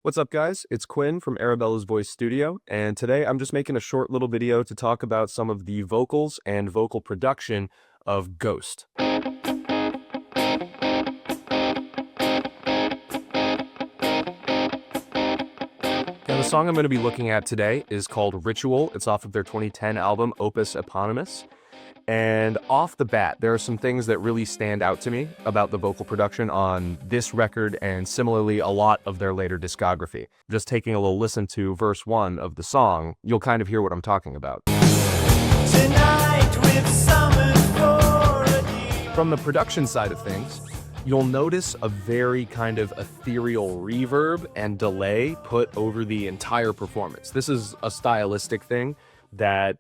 What's up, guys? It's Quinn from Arabella's Voice Studio, and today I'm just making a short little video to talk about some of the vocals and vocal production of Ghost. Now, the song I'm going to be looking at today is called Ritual. It's off of their 2010 album, Opus Eponymous. And off the bat, there are some things that really stand out to me about the vocal production on this record and similarly a lot of their later discography. Just taking a little listen to verse 1 of the song, you'll kind of hear what I'm talking about. Tonight we've summoned for a deal. From the production side of things, you'll notice a very kind of ethereal reverb and delay put over the entire performance. This is a stylistic thing that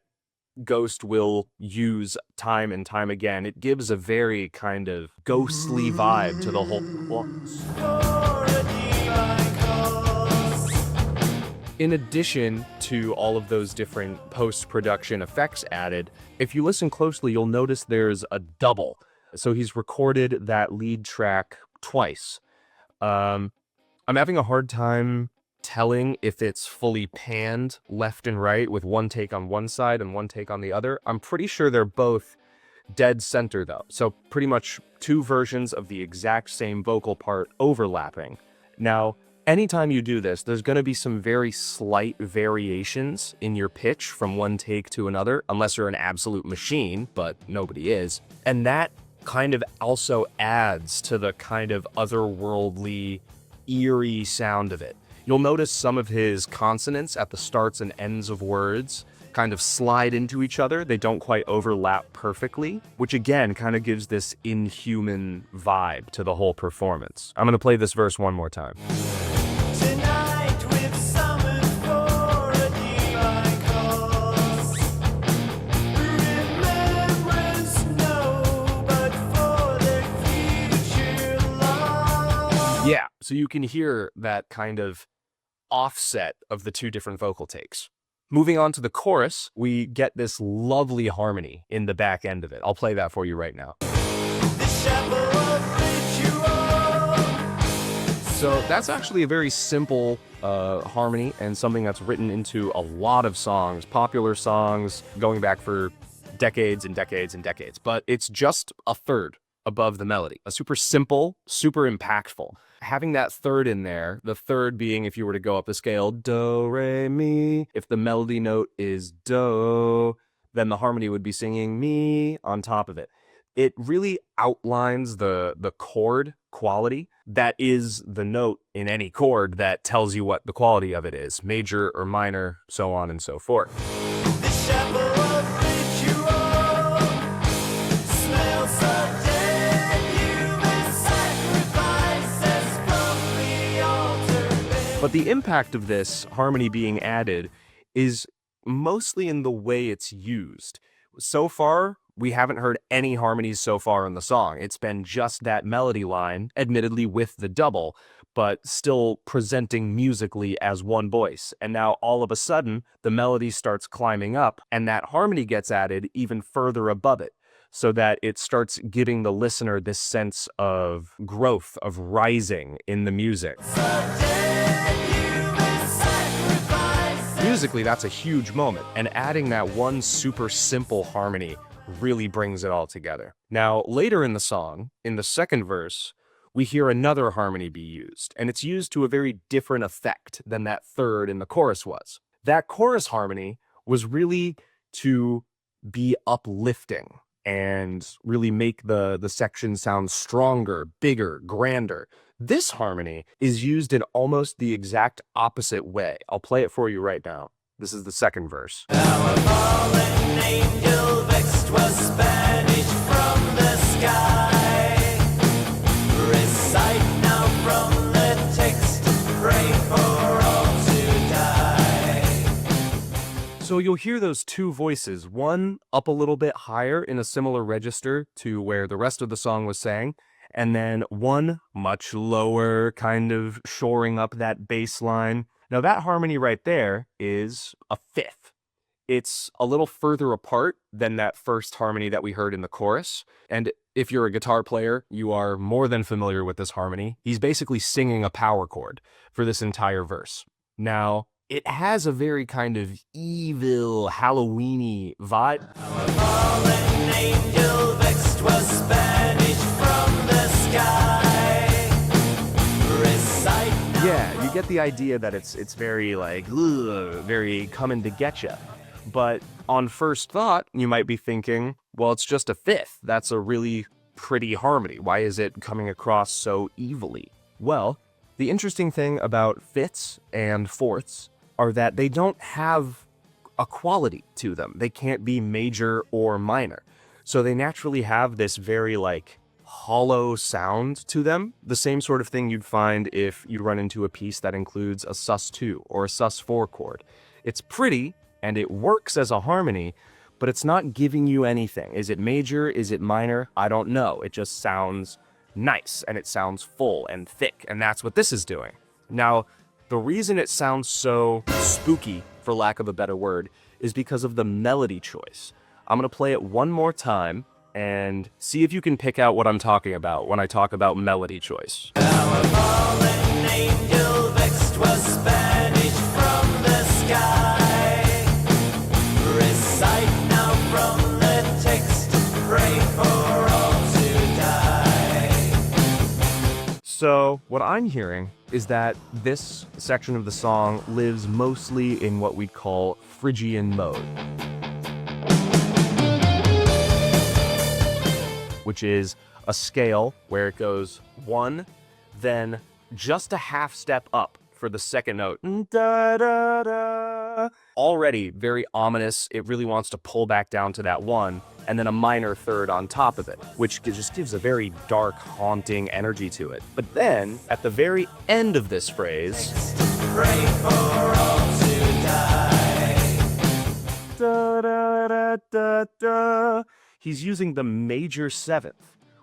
Ghost will use time and time again. It gives a very kind of ghostly vibe to the whole performance. In addition to all of those different post-production effects added, if you listen closely, you'll notice there's a double. So he's recorded that lead track twice. I'm having a hard time telling if it's fully panned left and right with one take on one side and one take on the other. I'm pretty sure they're both dead center though. So pretty much two versions of the exact same vocal part overlapping. Now, anytime you do this, there's going to be some very slight variations in your pitch from one take to another, unless you're an absolute machine, but nobody is. And that kind of also adds to the kind of otherworldly, eerie sound of it. You'll notice some of his consonants at the starts and ends of words kind of slide into each other. They don't quite overlap perfectly, which again kind of gives this inhuman vibe to the whole performance. I'm going to play this verse one more time. Tonight we've summoned for a divine cause. Remembrance no, but for the future lost. Yeah, so you can hear that kind of offset of the two different vocal takes. Moving on to the chorus, we get this lovely harmony in the back end of it. I'll play that for you right now. So that's actually a very simple harmony and something that's written into a lot of songs, popular songs, going back for decades and decades and decades. But it's just a third above the melody. A super simple, super impactful. Having that third in there, the third being, if you were to go up the scale, do, re, mi. If the melody note is do, then the harmony would be singing mi on top of it. It really outlines the chord quality. That is the note in any chord that tells you what the quality of it is, major or minor, so on and so forth. But the impact of this harmony being added is mostly in the way it's used. So far, we haven't heard any harmonies so far in the song. It's been just that melody line, admittedly with the double, but still presenting musically as one voice. And now all of a sudden, the melody starts climbing up, and that harmony gets added even further above it, so that it starts giving the listener this sense of growth, of rising in the music. Musically, that's a huge moment, and adding that one super simple harmony really brings it all together. Now, later in the song, in the second verse, we hear another harmony be used, and it's used to a very different effect than that third in the chorus was. That chorus harmony was really to be uplifting and really make the section sound stronger, bigger, grander. This harmony is used in almost the exact opposite way. I'll play it for you right now. This is the second verse. Now a fallen angel vexed was banished from the sky. Recite now from the text, pray for all to die. So you'll hear those two voices, one up a little bit higher in a similar register to where the rest of the song was sang, and then one much lower, kind of shoring up that bass line. Now that harmony right there is a fifth. it's a little further apart than that first harmony that we heard in the chorus. And if you're a guitar player, you are more than familiar with this harmony. He's basically singing a power chord for this entire verse. Now, it has a very kind of evil, Halloween-y vibe. Our fallen angel vexed was banished from the sky. Recite now. Yeah, you get the idea that it's very like, ugh, very coming to get ya. But on first thought, you might be thinking, well, it's just a fifth. That's a really pretty harmony. Why is it coming across so evilly? Well, the interesting thing about fifths and fourths are that they don't have a quality to them. They can't be major or minor. So they naturally have this very like hollow sound to them. The same sort of thing you'd find if you run into a piece that includes a sus2 or a sus4 chord. It's pretty and it works as a harmony, but it's not giving you anything. Is it major? Is it minor? I don't know. It just sounds nice and it sounds full and thick, and that's what this is doing. Now, the reason it sounds so spooky, for lack of a better word, is because of the melody choice. I'm gonna play it one more time and see if you can pick out what I'm talking about when I talk about melody choice. Our fallen angel vexed was banished from the sky. Recite now from the text, pray for all to die. So what I'm hearing is that this section of the song lives mostly in what we'd call Phrygian mode, which is a scale where it goes 1, then just a half step up for the second note. Da, da, da. Already very ominous. It really wants to pull back down to that 1, and then a minor third on top of it, which just gives a very dark, haunting energy to it. But then, at the very end of this phrase, Pray for all to die. da, da, da, da, da, he's using the major 7th,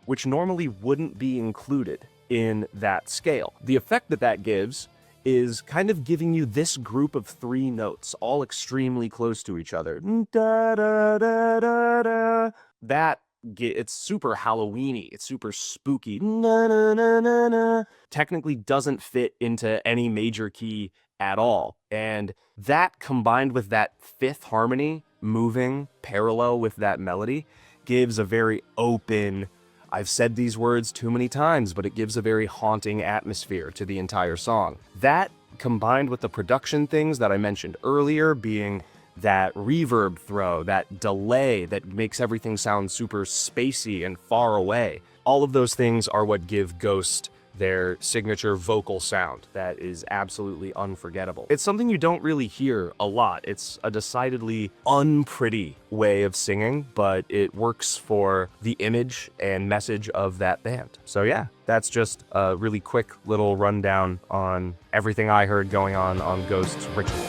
which normally wouldn't be included in that scale. The effect that that gives is kind of giving you this group of 3 notes, all extremely close to each other. Da, da, da, da, da. That, it's super Halloween-y, it's super spooky. Na, na, na, na, na. Technically doesn't fit into any major key at all. And that combined with that 5th harmony moving parallel with that melody gives a very open, I've said these words too many times, but it gives a very haunting atmosphere to the entire song. That, combined with the production things that I mentioned earlier, being that reverb throw, that delay that makes everything sound super spacey and far away, all of those things are what give Ghost their signature vocal sound that is absolutely unforgettable. It's something you don't really hear a lot. It's a decidedly unpretty way of singing, but it works for the image and message of that band. So yeah, that's just a really quick little rundown on everything I heard going on Ghost's Ritual.